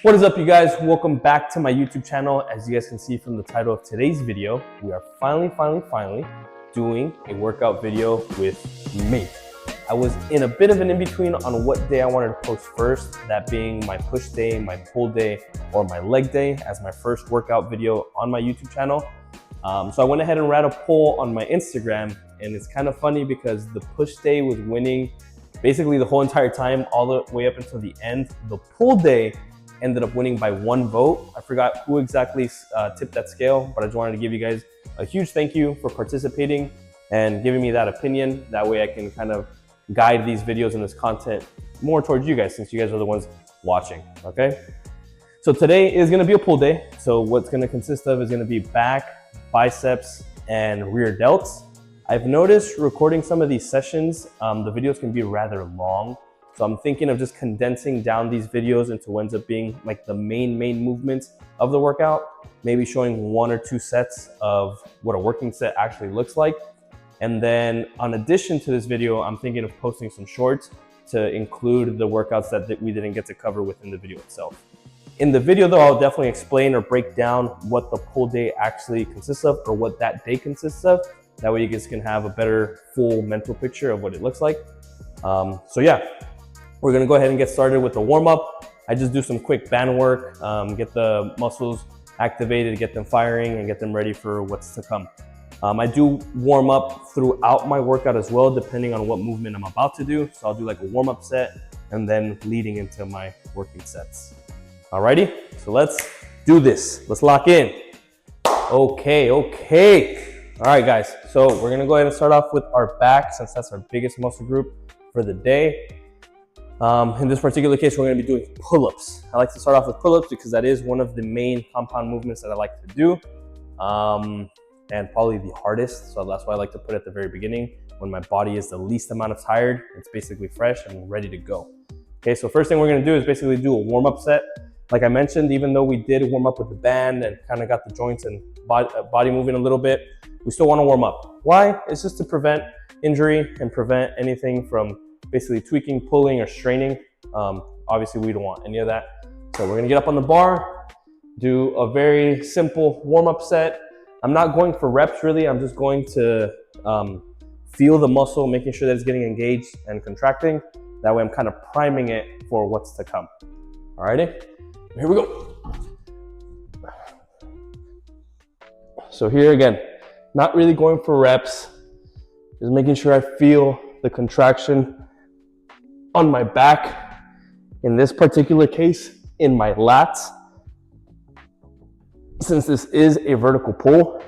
What is up, you guys? Welcome back to my YouTube channel. As you guys can see from the title of today's video, we are finally doing a workout video with me. I was in a bit of an in-between on what day I wanted to post first, that being my push day, my pull day, or my leg day as my first workout video on my YouTube channel. So I went ahead and ran a poll on my Instagram, and it's kind of funny because the push day was winning basically the whole entire time, all the way up until the end. The pull day ended up winning by 1 vote. I forgot who exactly tipped that scale, but I just wanted to give you guys a huge thank you for participating and giving me that opinion. That way I can kind of guide these videos and this content more towards you guys, since you guys are the ones watching, okay? So today is gonna be a pull day. So what's gonna consist of is gonna be back, biceps, and rear delts. I've noticed recording some of these sessions, the videos can be rather long. So I'm thinking of just condensing down these videos into what ends up being like the main movements of the workout, maybe showing 1 or 2 sets of what a working set actually looks like. And then in addition to this video, I'm thinking of posting some shorts to include the workouts that we didn't get to cover within the video itself. In the video though, I'll definitely explain or break down what the pull day actually consists of, or what that day consists of. That way you guys can have a better full mental picture of what it looks like. So yeah. We're gonna go ahead and get started with the warm-up. I just do some quick band work, get the muscles activated, get them firing, and get them ready for what's to come. I do warm up throughout my workout as well, depending on what movement I'm about to do. So I'll do like a warm-up set and then leading into my working sets. Alrighty, so let's do this. Let's lock in. Okay. All right, guys. So we're gonna go ahead and start off with our back, since that's our biggest muscle group for the day. In this particular case, we're going to be doing pull-ups. I like to start off with pull-ups because that is one of the main compound movements that I like to do, and probably the hardest. So that's why I like to put it at the very beginning, when my body is the least amount of tired. It's basically fresh and ready to go. Okay, so first thing we're going to do is basically do a warm-up set. Like I mentioned, even though we did warm up with the band and kind of got the joints and body moving a little bit, we still want to warm up. Why? It's just to prevent injury and prevent anything from basically tweaking, pulling, or straining. Obviously we don't want any of that. So we're gonna get up on the bar, do a very simple warm-up set. I'm not going for reps really, I'm just going to feel the muscle, making sure that it's getting engaged and contracting. That way I'm kind of priming it for what's to come. Alrighty, here we go. So here again, not really going for reps, just making sure I feel the contraction on my back, in this particular case, in my lats, since this is a vertical pull.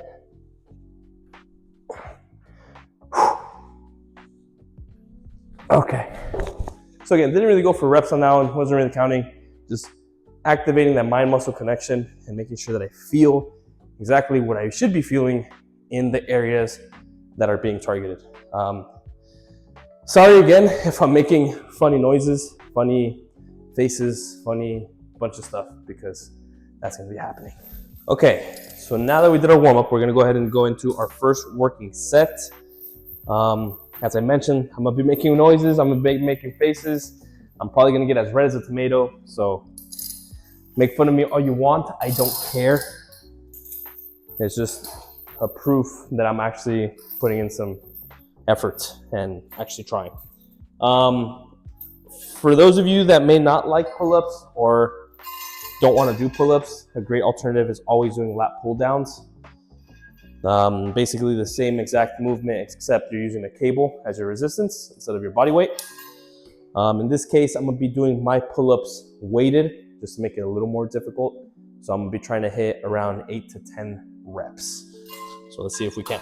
Okay. So again, didn't really go for reps on that one, wasn't really counting, just activating that mind muscle connection and making sure that I feel exactly what I should be feeling in the areas that are being targeted. Sorry again if I'm making funny noises, funny faces, funny bunch of stuff, because that's gonna be happening. Okay, so now that we did our warm up, we're gonna go ahead and go into our first working set. As I mentioned, I'm gonna be making noises, I'm gonna be making faces. I'm probably gonna get as red as a tomato, so make fun of me all you want, I don't care. It's just a proof that I'm actually putting in some effort and actually trying. For those of you that may not like pull-ups or don't want to do pull-ups, a great alternative is always doing lat pull-downs. Basically the same exact movement, except you're using a cable as your resistance instead of your body weight. In this case, I'm gonna be doing my pull-ups weighted, just to make it a little more difficult. So I'm gonna be trying to hit around 8 to 10 reps. So let's see if we can.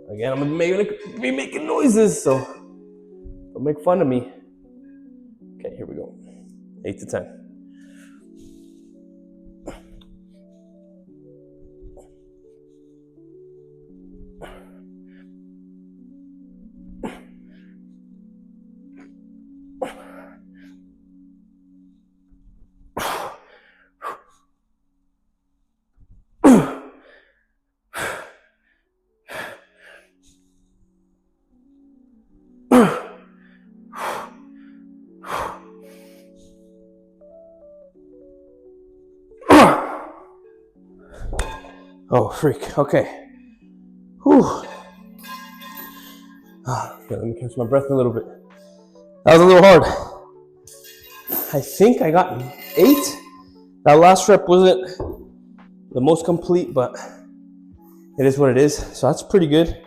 Again, I'm gonna be making noises, so don't make fun of me. Okay, here we go. 8 to 10. Oh, freak. Okay. Whew. Let me catch my breath a little bit. That was a little hard. I think I got 8. That last rep wasn't the most complete, but it is what it is. So that's pretty good.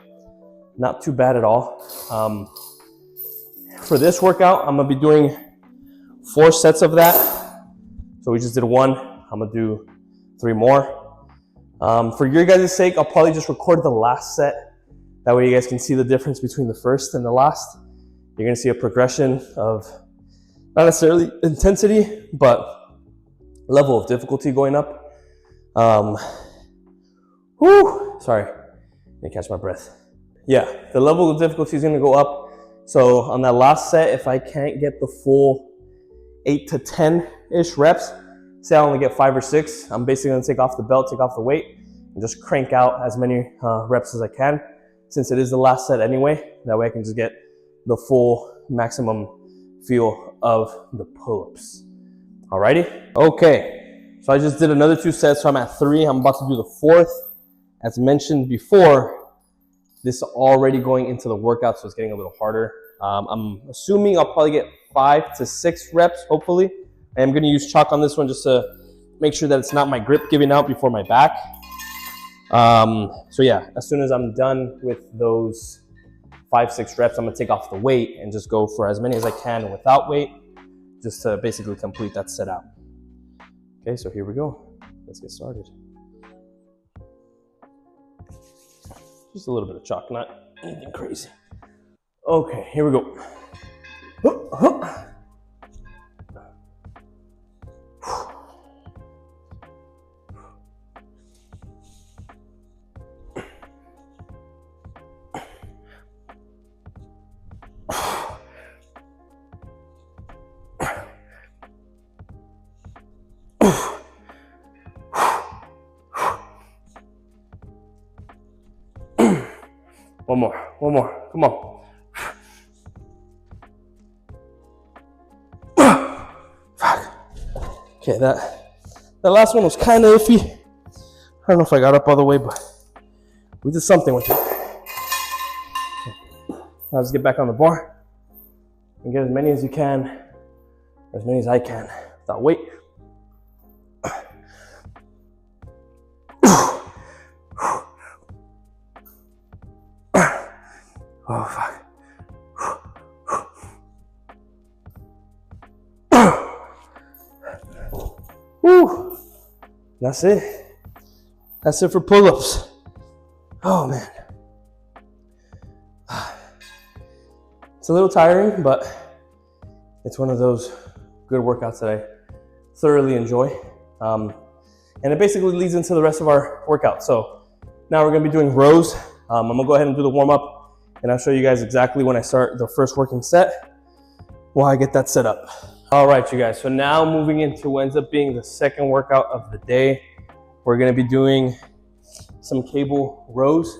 Not too bad at all. For this workout, I'm gonna be doing 4 sets of that. So we just did 1. I'm gonna do 3 more. For your guys' sake, I'll probably just record the last set. That way you guys can see the difference between the first and the last. You're gonna see a progression of not necessarily intensity, but level of difficulty going up. Sorry, let me catch my breath. Yeah, the level of difficulty is gonna go up. So on that last set, if I can't get the full 8 to 10-ish reps, say I only get 5 or 6, I'm basically gonna take off the belt, take off the weight, and just crank out as many reps as I can, since it is the last set anyway. That way I can just get the full maximum feel of the pull-ups. Alrighty? Okay, so I just did another 2 sets, so I'm at 3. I'm about to do the 4th. As mentioned before, this is already going into the workout, so it's getting a little harder. I'm assuming I'll probably get 5 to 6 reps, hopefully. I am gonna use chalk on this one just to make sure that it's not my grip giving out before my back. So yeah, as soon as I'm done with those 5, 6 reps, I'm gonna take off the weight and just go for as many as I can without weight, just to basically complete that set out. Okay, so here we go. Let's get started. Just a little bit of chalk, not anything crazy. Okay, here we go. One more, come on. Okay, that last one was kind of iffy. I don't know if I got up all the way, but we did something with it. Now just get back on the bar and get as many as you can, or as many as I can, without weight. Oh, fuck. Woo. That's it. That's it for pull-ups. Oh, man. It's a little tiring, but it's one of those good workouts that I thoroughly enjoy. And it basically leads into the rest of our workout. So now we're gonna be doing rows. I'm gonna go ahead and do the warm-up, and I'll show you guys exactly when I start the first working set while I get that set up. All right, you guys, so now moving into what ends up being the second workout of the day. We're gonna be doing some cable rows.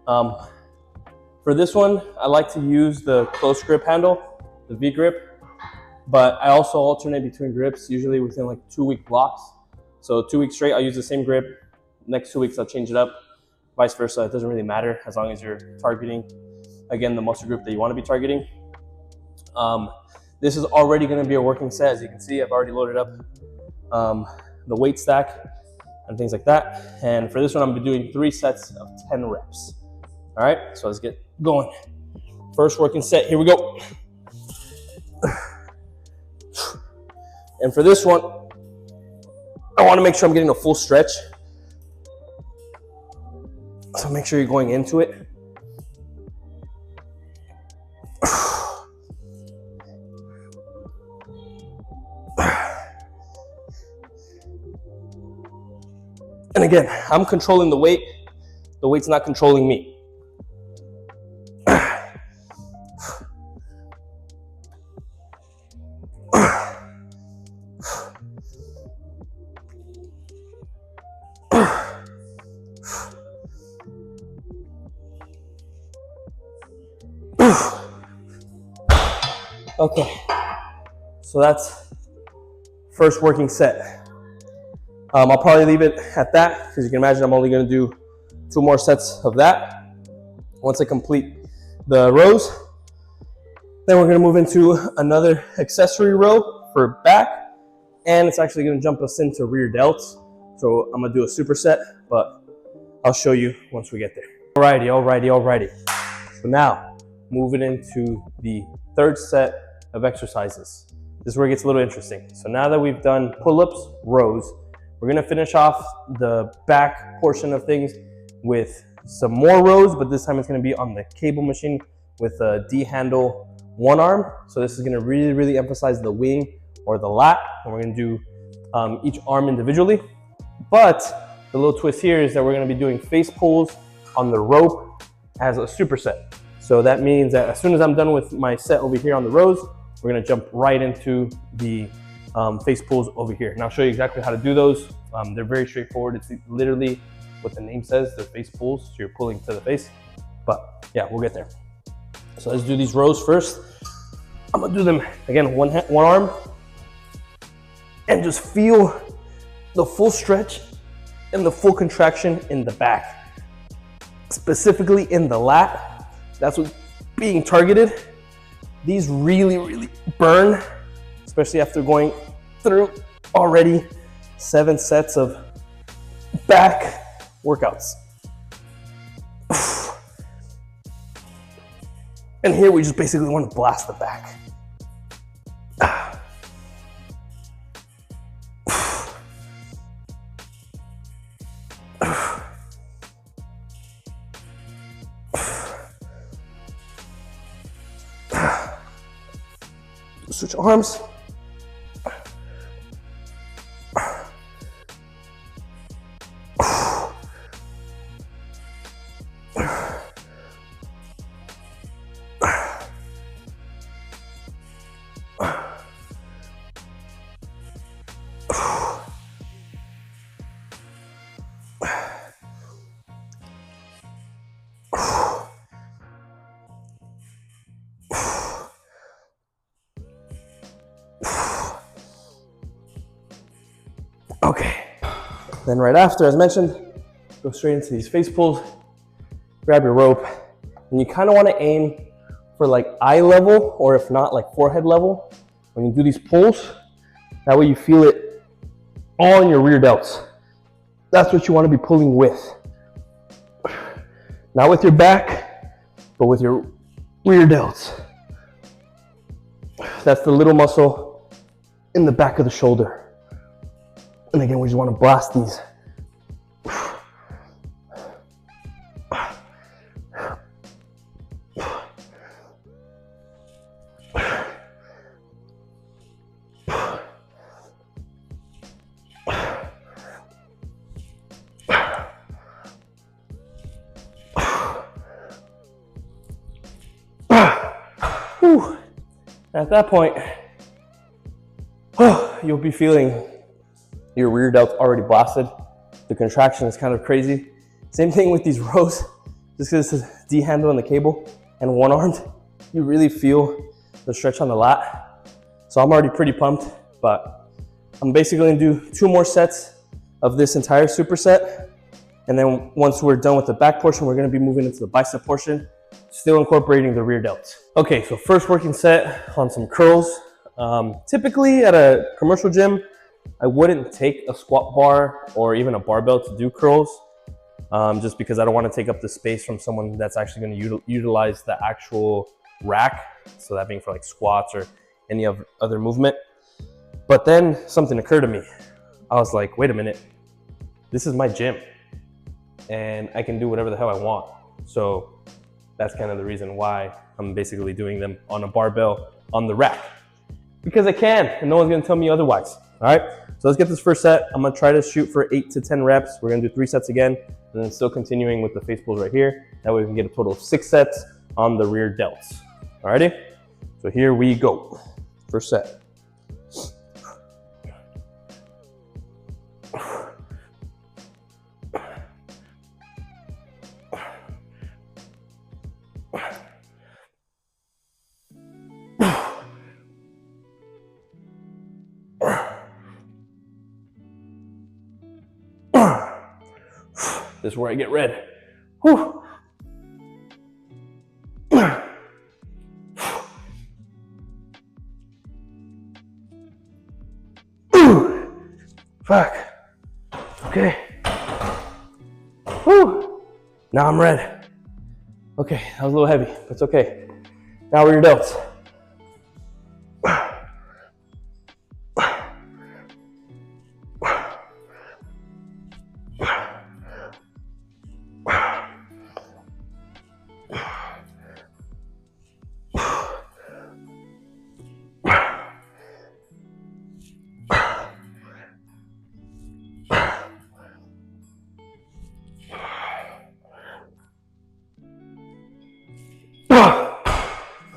For this one, I like to use the close grip handle, the V grip, but I also alternate between grips, usually within like 2-week blocks. So 2 weeks straight, I'll use the same grip. Next 2 weeks, I'll change it up. Vice versa, it doesn't really matter as long as you're targeting, again, the muscle group that you want to be targeting. This is already going to be a working set. As you can see, I've already loaded up the weight stack and things like that. And for this one, I'm going to be doing 3 sets of 10 reps. All right, so let's get going. First working set, here we go. And for this one, I want to make sure I'm getting a full stretch. So make sure you're going into it. And again, I'm controlling the weight. The weight's not controlling me. Okay, so that's first working set. I'll probably leave it at that because you can imagine I'm only going to do 2 more sets of that. Once I complete the rows, then we're going to move into another accessory row for back, and it's actually going to jump us into rear delts. So I'm going to do a superset, but I'll show you once we get there. Alrighty. So now, moving into the 3rd set of exercises. This is where it gets a little interesting. So now that we've done pull-ups, rows, we're gonna finish off the back portion of things with some more rows, but this time it's gonna be on the cable machine with a D-handle one arm. So this is gonna really emphasize the wing or the lat, and we're gonna do each arm individually. But the little twist here is that we're gonna be doing face pulls on the rope as a superset. So that means that as soon as I'm done with my set over here on the rows, we're gonna jump right into the face pulls over here. And I'll show you exactly how to do those. They're very straightforward. It's literally what the name says, they're face pulls, so you're pulling to the face. But yeah, we'll get there. So let's do these rows first. I'm gonna do them, again, one arm, and just feel the full stretch and the full contraction in the back. Specifically in the lat, that's what's being targeted. These really burn, especially after going through already 7 sets of back workouts. And here we just basically want to blast the back. Switch arms. Okay, then right after, as mentioned, go straight into these face pulls, grab your rope, and you kind of want to aim for like eye level, or if not, like forehead level when you do these pulls. That way you feel it all in your rear delts. That's what you want to be pulling with. Not with your back, but with your rear delts. That's the little muscle in the back of the shoulder. And again, we just want to blast these. At that point, you'll be feeling your rear delts already blasted. The contraction is kind of crazy. Same thing with these rows. Just because it's a D handle on the cable and one armed, you really feel the stretch on the lat. So I'm already pretty pumped, but I'm basically gonna do 2 more sets of this entire superset. And then once we're done with the back portion, we're gonna be moving into the bicep portion, still incorporating the rear delts. Okay, so first working set on some curls. Typically at a commercial gym, I wouldn't take a squat bar or even a barbell to do curls, just because I don't want to take up the space from someone that's actually going to utilize the actual rack. So that being for like squats or any other movement. But then something occurred to me. I was like, wait a minute, this is my gym and I can do whatever the hell I want. So that's kind of the reason why I'm basically doing them on a barbell on the rack, because I can, and no one's gonna tell me otherwise. All right, so let's get this first set. I'm gonna try to shoot for 8 to 10 reps. We're gonna do 3 sets again, and then still continuing with the face pulls right here. That way we can get a total of 6 sets on the rear delts. Alrighty, so here we go. First set. This is where I get red. Whew. Fuck. Okay. Whew. Now I'm red. Okay, that was a little heavy, but it's okay. Now we're your delts.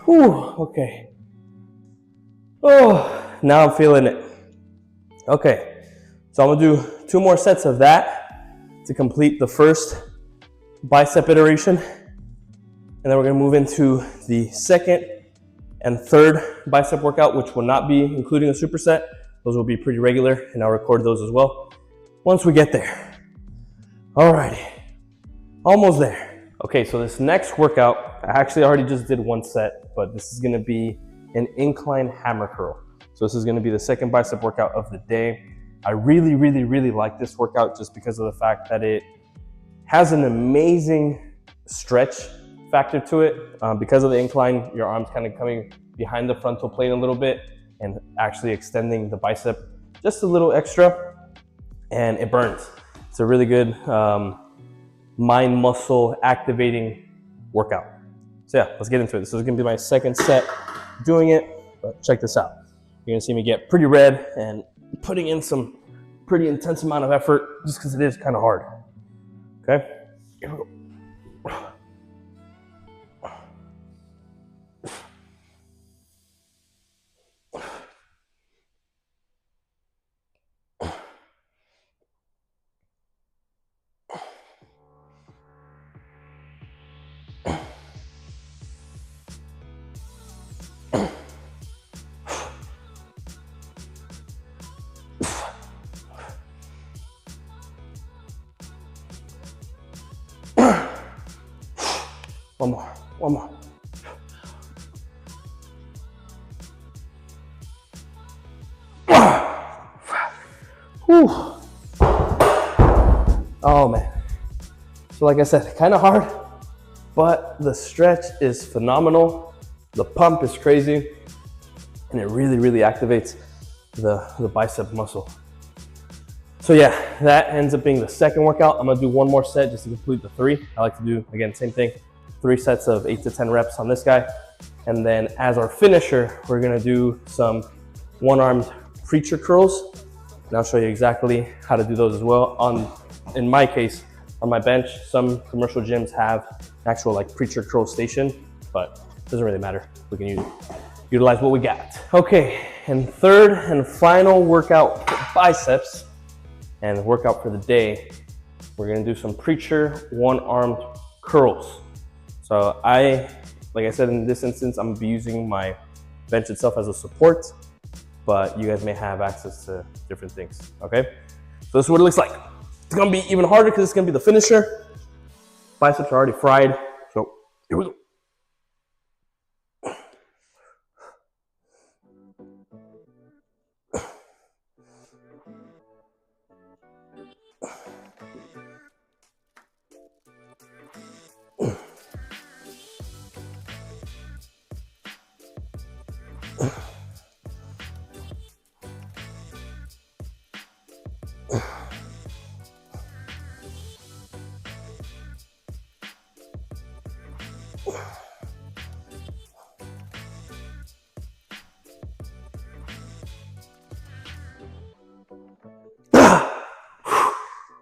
Whew, okay. Oh, now I'm feeling it. Okay, so I'm gonna do 2 more sets of that to complete the first bicep iteration. And then we're gonna move into the second and third bicep workout, which will not be including a superset. Those will be pretty regular, and I'll record those as well once we get there. Alrighty, almost there. Okay, so this next workout, I actually already just did 1 set, but this is gonna be an incline hammer curl. So this is gonna be the second bicep workout of the day. I really, really, really like this workout just because of the fact that it has an amazing stretch factor to it. Because of the incline, your arm's kind of coming behind the frontal plane a little bit and actually extending the bicep just a little extra, and it burns. It's a really good mind muscle activating workout. So yeah, let's get into it. This is gonna be my second set doing it, but check this out. You're gonna see me get pretty red and putting in some pretty intense amount of effort just because it is kind of hard. Okay, here we go. One more, one more. Whew. Oh man. So like I said, kind of hard, but the stretch is phenomenal. The pump is crazy, and it really, really activates the bicep muscle. So yeah, that ends up being the second workout. I'm gonna do 1 more set just to complete the 3. I like to do, again, same thing, 3 sets of 8 to 10 reps on this guy. And then as our finisher, we're gonna do some 1-armed preacher curls. And I'll show you exactly how to do those as well. In my case, on my bench, some commercial gyms have actual like preacher curl station, but it doesn't really matter. We can utilize what we got. Okay, and third and final workout for biceps and workout for the day, we're gonna do some preacher 1-armed curls. So like I said, in this instance, I'm gonna be using my bench itself as a support, but you guys may have access to different things, okay? So this is what it looks like. It's gonna be even harder because it's gonna be the finisher. Biceps are already fried, so here we go.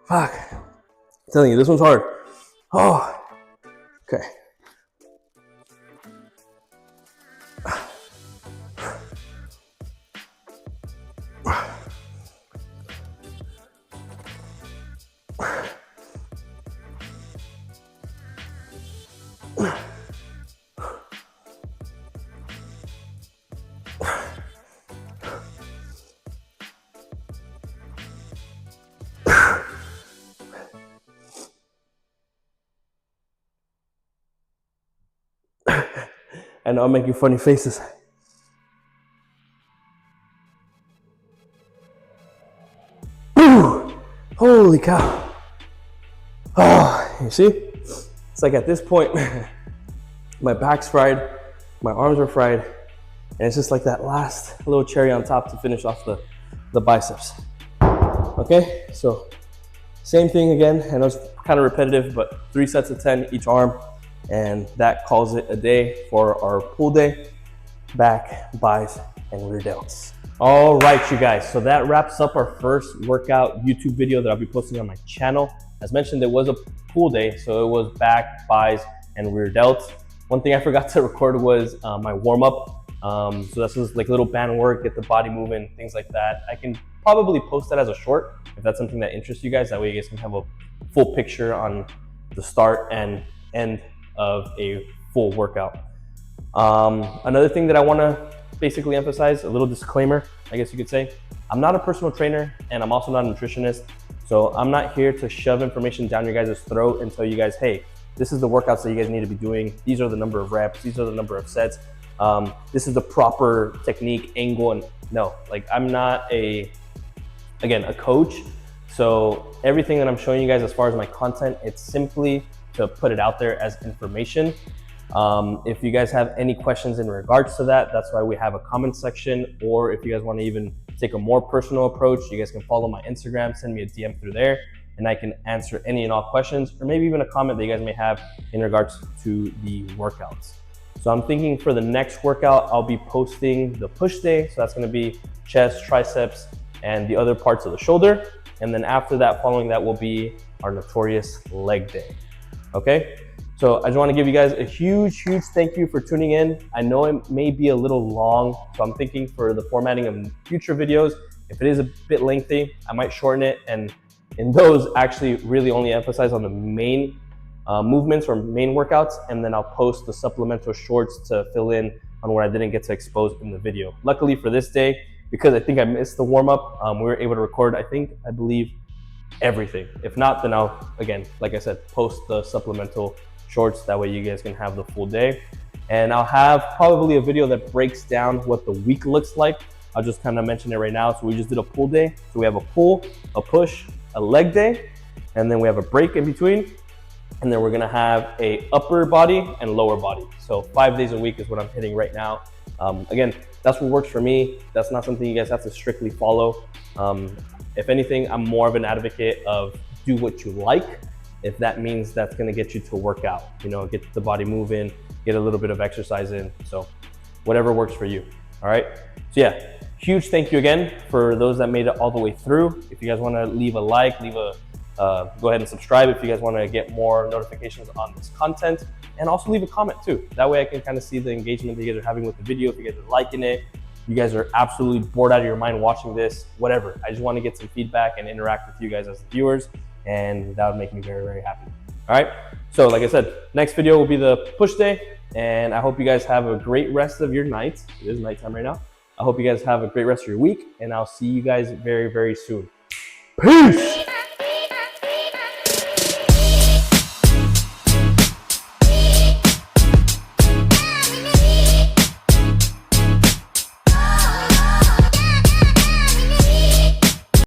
Fuck. I'm telling you, this one's hard. Oh, okay. I know I'm making funny faces. Whew. Holy cow. Oh, you see? It's like at this point, my back's fried, my arms are fried, and it's just like that last little cherry on top to finish off the biceps. Okay, so same thing again. I know it's kind of repetitive, but 3 sets of 10 each arm, and that calls it a day for our pull day, back, bis, and rear delts. All right, you guys, so that wraps up our first workout YouTube video that I'll be posting on my channel. As mentioned, it was a pull day, so it was back, bis, and rear delts. One thing I forgot to record was my warm-up. So that's just like little band work, get the body moving, things like that. I can probably post that as a short if that's something that interests you guys. That way you guys can have a full picture on the start and end of a full workout. Another thing that I want to basically emphasize, a little disclaimer, I guess you could say, I'm not a personal trainer and I'm also not a nutritionist. So I'm not here to shove information down your guys' throat and tell you guys, hey, this is the workouts that you guys need to be doing. These are the number of reps. These are the number of sets. This is the proper technique, angle, and no, like I'm not a coach. So everything that I'm showing you guys as far as my content, it's simply to put it out there as information. If you guys have any questions in regards to that, that's why we have a comment section. Or if you guys want to even take a more personal approach, you guys can follow my Instagram, send me a DM through there, and I can answer any and all questions, or maybe even a comment that you guys may have in regards to the workouts. So I'm thinking for the next workout, I'll be posting the push day. So that's going to be chest, triceps, and the other parts of the shoulder. And then after that, following that will be our notorious leg day. Okay. So I just want to give you guys a huge thank you for tuning in. I know it may be a little long, so I'm thinking for the formatting of future videos, if it is a bit lengthy, I might shorten it. And in those, actually really only emphasize on the main movements or main workouts, and then I'll post the supplemental shorts to fill in on what I didn't get to expose in the video. Luckily for this day, because I think I missed the warm-up, we were able to record, I believe, everything. If not, then I'll, again, like I said, post the supplemental shorts. That way you guys can have the full day. And I'll have probably a video that breaks down what the week looks like. I'll just kind of mention it right now. So we just did a pull day. So we have a pull, a push, a leg day, and then we have a break in between. And then we're gonna have a upper body and lower body. So 5 days a week is what I'm hitting right now. Again, that's what works for me. That's not something you guys have to strictly follow. If anything, I'm more of an advocate of do what you like. If that means that's gonna get you to work out, you know, get the body moving, get a little bit of exercise in. So whatever works for you, all right? So yeah, huge thank you again for those that made it all the way through. If you guys wanna leave a like, go ahead and subscribe if you guys wanna get more notifications on this content, and also leave a comment too. That way I can kind of see the engagement that you guys are having with the video, if you guys are liking it, you guys are absolutely bored out of your mind watching this, whatever. I just wanna get some feedback and interact with you guys as the viewers, and that would make me very happy. All right, so like I said, next video will be the push day, and I hope you guys have a great rest of your night. It is nighttime right now. I hope you guys have a great rest of your week, and I'll see you guys very soon. Peace.